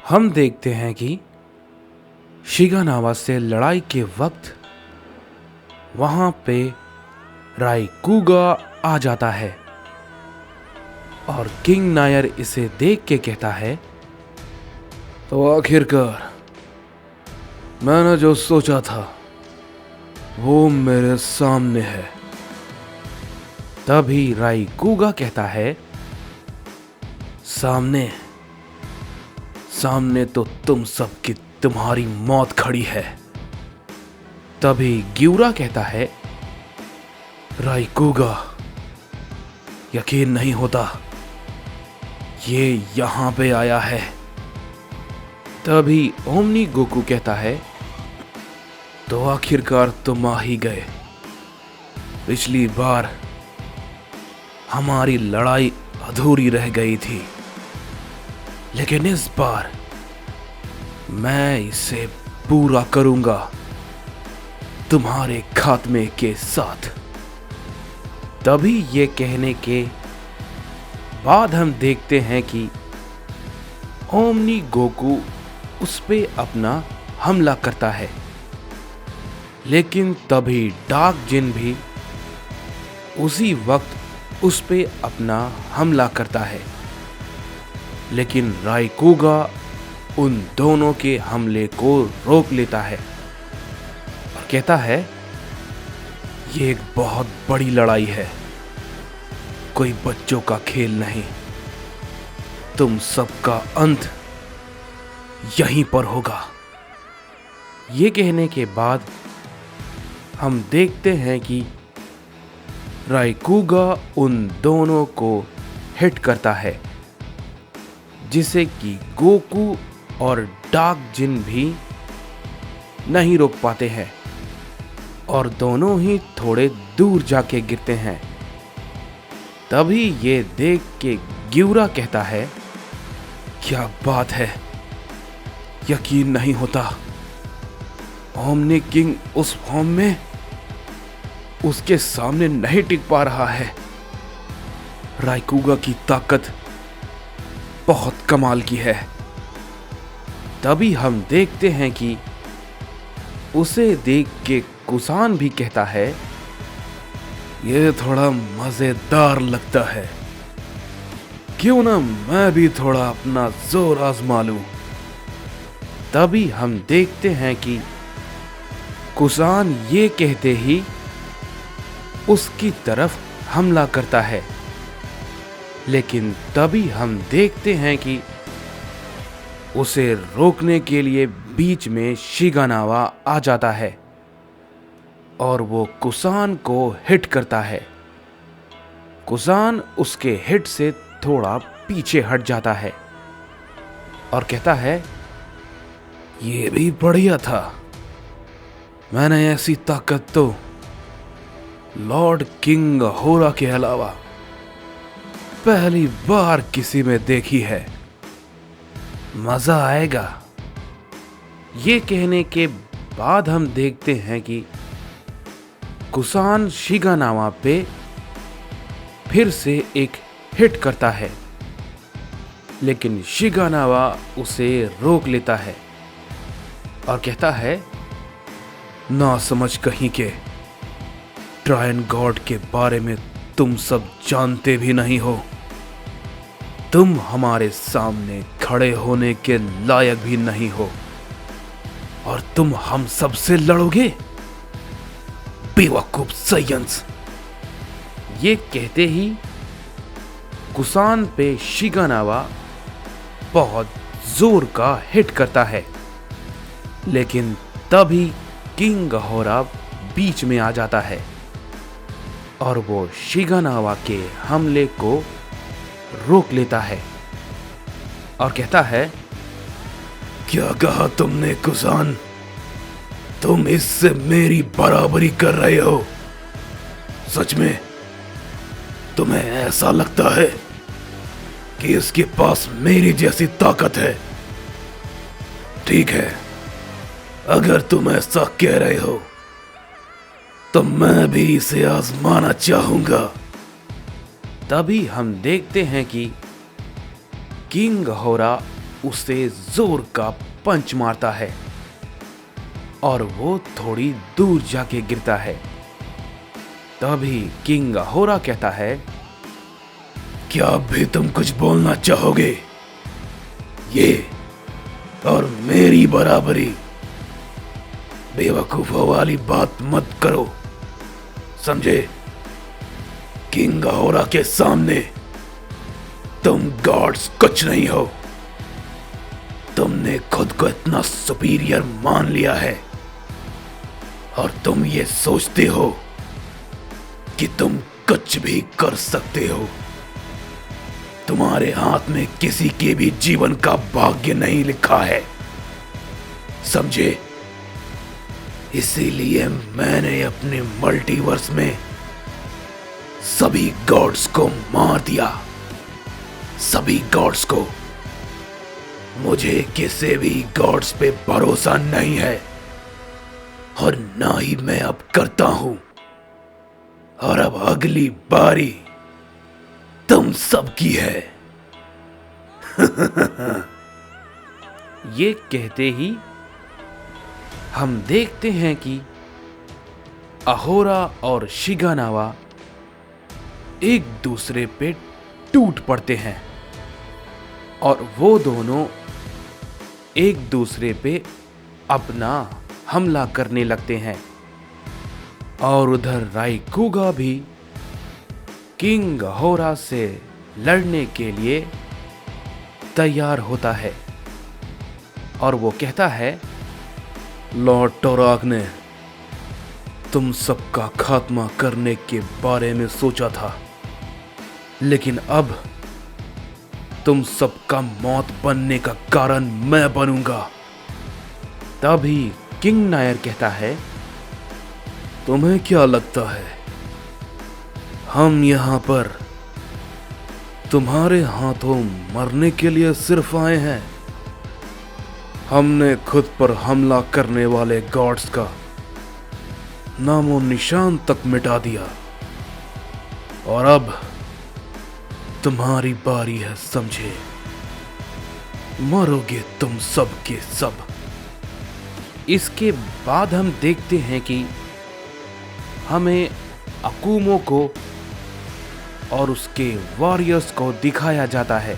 हम देखते हैं कि शिगानावा से लड़ाई के वक्त वहां पे राइकुगा आ जाता है और किंग नायर इसे देख के कहता है, तो आखिरकार मैंने जो सोचा था वो मेरे सामने है। तभी राइकुगा कहता है, सामने सामने तो तुम सबकी तुम्हारी मौत खड़ी है। तभी ग्यूरा कहता है, राइकुगा यकीन नहीं होता ये यहां पे आया है। तभी ओमनी गोकू कहता है, तो आखिरकार तुम आ ही गए। पिछली बार हमारी लड़ाई अधूरी रह गई थी, लेकिन इस बार मैं इसे पूरा करूंगा तुम्हारे खात्मे के साथ। तभी ये कहने के बाद हम देखते हैं कि ओमनी गोकू उस पे अपना हमला करता है, लेकिन तभी डार्क जिन भी उसी वक्त उस पे अपना हमला करता है, लेकिन राइकुगा उन दोनों के हमले को रोक लेता है और कहता है, ये एक बहुत बड़ी लड़ाई है, कोई बच्चों का खेल नहीं। तुम सबका अंत यहीं पर होगा। ये कहने के बाद हम देखते हैं कि राइकुगा उन दोनों को हिट करता है, जिसे कि गोकू और डार्क जिन भी नहीं रोक पाते हैं और दोनों ही थोड़े दूर जाके गिरते हैं। तभी ये देख के ग्यूरा कहता है, क्या बात है, यकीन नहीं होता ओमनी किंग उस फॉर्म में उसके सामने नहीं टिक पा रहा है। राइकुगा की ताकत बहुत कमाल की है। तभी हम देखते हैं कि उसे देख के कुसान भी कहता है, ये थोड़ा मजेदार लगता है, क्यों ना मैं भी थोड़ा अपना जोर आजमा लूं। तभी हम देखते हैं कि कुसान ये कहते ही उसकी तरफ हमला करता है, लेकिन तभी हम देखते हैं कि उसे रोकने के लिए बीच में शिगानावा आ जाता है और वो कुसान को हिट करता है। कुसान उसके हिट से थोड़ा पीछे हट जाता है और कहता है, ये भी बढ़िया था, मैंने ऐसी ताकत तो लॉर्ड किंग होरा के अलावा पहली बार किसी में देखी है, मजा आएगा। ये कहने के बाद हम देखते हैं कि कुसान शिगानावा पे फिर से एक हिट करता है, लेकिन शिगानावा उसे रोक लेता है और कहता है, ना समझ कहीं के ट्रायन गॉड के बारे में तुम सब जानते भी नहीं हो। तुम हमारे सामने खड़े होने के लायक भी नहीं हो और तुम हम सब से लड़ोगे, बेवकूफ साइंस। ये कहते ही कुसान पे शिगानावा बहुत जोर का हिट करता है, लेकिन तभी किंग होरा बीच में आ जाता है और वो शिगानावा के हमले को रोक लेता है और कहता है, क्या कहा तुमने कुसान, तुम इससे मेरी बराबरी कर रहे हो? सच में तुम्हें ऐसा लगता है कि इसके पास मेरी जैसी ताकत है? ठीक है, अगर तुम ऐसा कह रहे हो तो मैं भी इसे आजमाना चाहूंगा। तभी हम देखते हैं कि किंग होरा उसे जोर का पंच मारता है और वो थोड़ी दूर जाके गिरता है। तभी किंग अहोरा कहता है, क्या भी तुम कुछ बोलना चाहोगे? ये और मेरी बराबरी बेवकूफों वाली बात मत करो, समझे? किंग अहोरा के सामने तुम गॉड्स कुछ नहीं हो। तुमने खुद को इतना सुपीरियर मान लिया है और तुम ये सोचते हो कि तुम कुछ भी कर सकते हो। तुम्हारे हाथ में किसी के भी जीवन का भाग्य नहीं लिखा है, समझे? इसीलिए मैंने अपने मल्टीवर्स में सभी गॉड्स को मार दिया, सभी गॉड्स को। मुझे किसी भी गॉड्स पे भरोसा नहीं है और ना ही मैं अब करता हूं। और अब अगली बारी तुम सबकी है। ये कहते ही हम देखते हैं कि अहोरा और शिगानावा एक दूसरे पे टूट पड़ते हैं और वो दोनों एक दूसरे पे अपना हमला करने लगते हैं। और उधर राइकुगा भी किंग अहोरा से लड़ने के लिए तैयार होता है और वो कहता है, लॉर्ड टोराक ने तुम सबका खात्मा करने के बारे में सोचा था, लेकिन अब तुम सबका मौत बनने का कारण मैं बनूंगा। तभी किंग नायर कहता है, तुम्हें क्या लगता है हम यहां पर तुम्हारे हाथों मरने के लिए सिर्फ आए हैं? हमने खुद पर हमला करने वाले गॉड्स का नामो निशान तक मिटा दिया और अब तुम्हारी बारी है, समझे? मरोगे तुम सब के सब। इसके बाद हम देखते हैं कि हमें अकुमो को और उसके वॉरियर्स को दिखाया जाता है,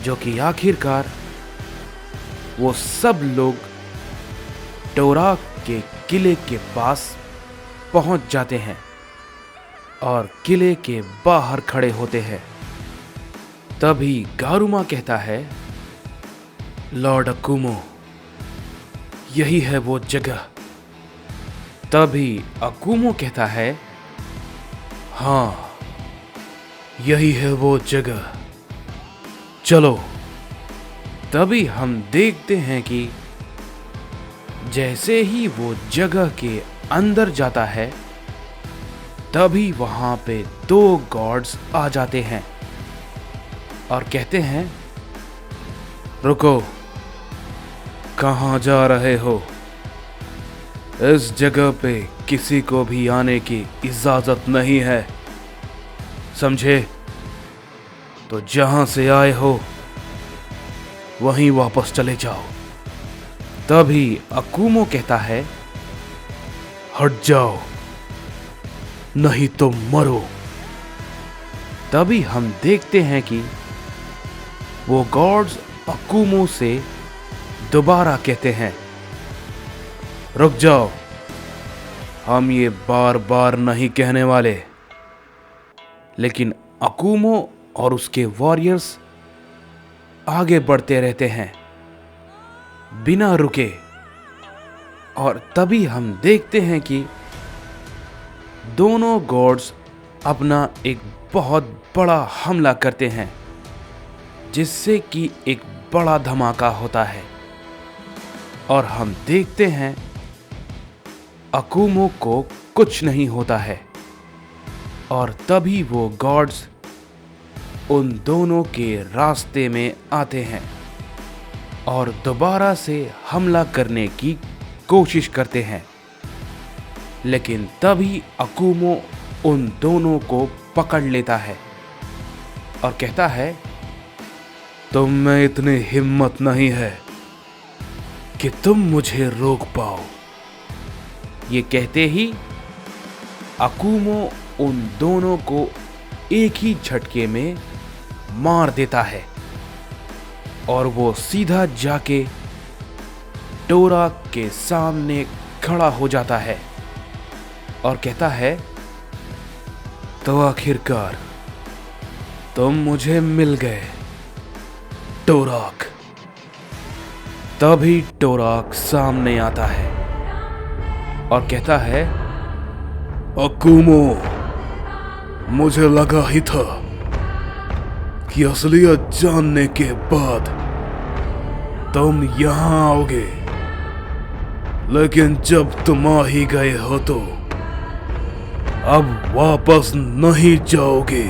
जो कि आखिरकार वो सब लोग टोराक के किले के पास पहुंच जाते हैं और किले के बाहर खड़े होते हैं। तभी गारुमा कहता है, लॉर्ड अकुमो, यही है वो जगह। तभी अकुमो कहता है, हाँ यही है वो जगह, चलो। तभी हम देखते हैं कि जैसे ही वो जगह के अंदर जाता है, तभी वहां पे दो गॉड्स आ जाते हैं और कहते हैं, रुको, कहां जा रहे हो? इस जगह पे किसी को भी आने की इजाजत नहीं है, समझे? तो जहां से आए हो वहीं वापस चले जाओ। तभी अकुमो कहता है, हट जाओ नहीं तो मरो। तभी हम देखते हैं कि वो गॉड्स अकुमो से दोबारा कहते हैं, रुक जाओ, हम ये बार बार नहीं कहने वाले। लेकिन अकुमो और उसके वॉरियर्स आगे बढ़ते रहते हैं बिना रुके। और तभी हम देखते हैं कि दोनों गॉड्स अपना एक बहुत बड़ा हमला करते हैं, जिससे कि एक बड़ा धमाका होता है। और हम देखते हैं अकुमो को कुछ नहीं होता है। और तभी वो गॉड्स उन दोनों के रास्ते में आते हैं और दोबारा से हमला करने की कोशिश करते हैं। लेकिन तभी अकुमो उन दोनों को पकड़ लेता है और कहता है, तुम में इतनी हिम्मत नहीं है कि तुम मुझे रोक पाओ। ये कहते ही अकुमो उन दोनों को एक ही झटके में मार देता है और वो सीधा जाके डोराक के सामने खड़ा हो जाता है और कहता है, तो आखिरकार तुम मुझे मिल गए डोराक। तभी डोराक सामने आता है और कहता है, अकुमो, मुझे लगा ही था कि असलियत जानने के बाद तुम यहां आओगे, लेकिन जब तुम आ ही गए हो तो अब वापस नहीं जाओगे।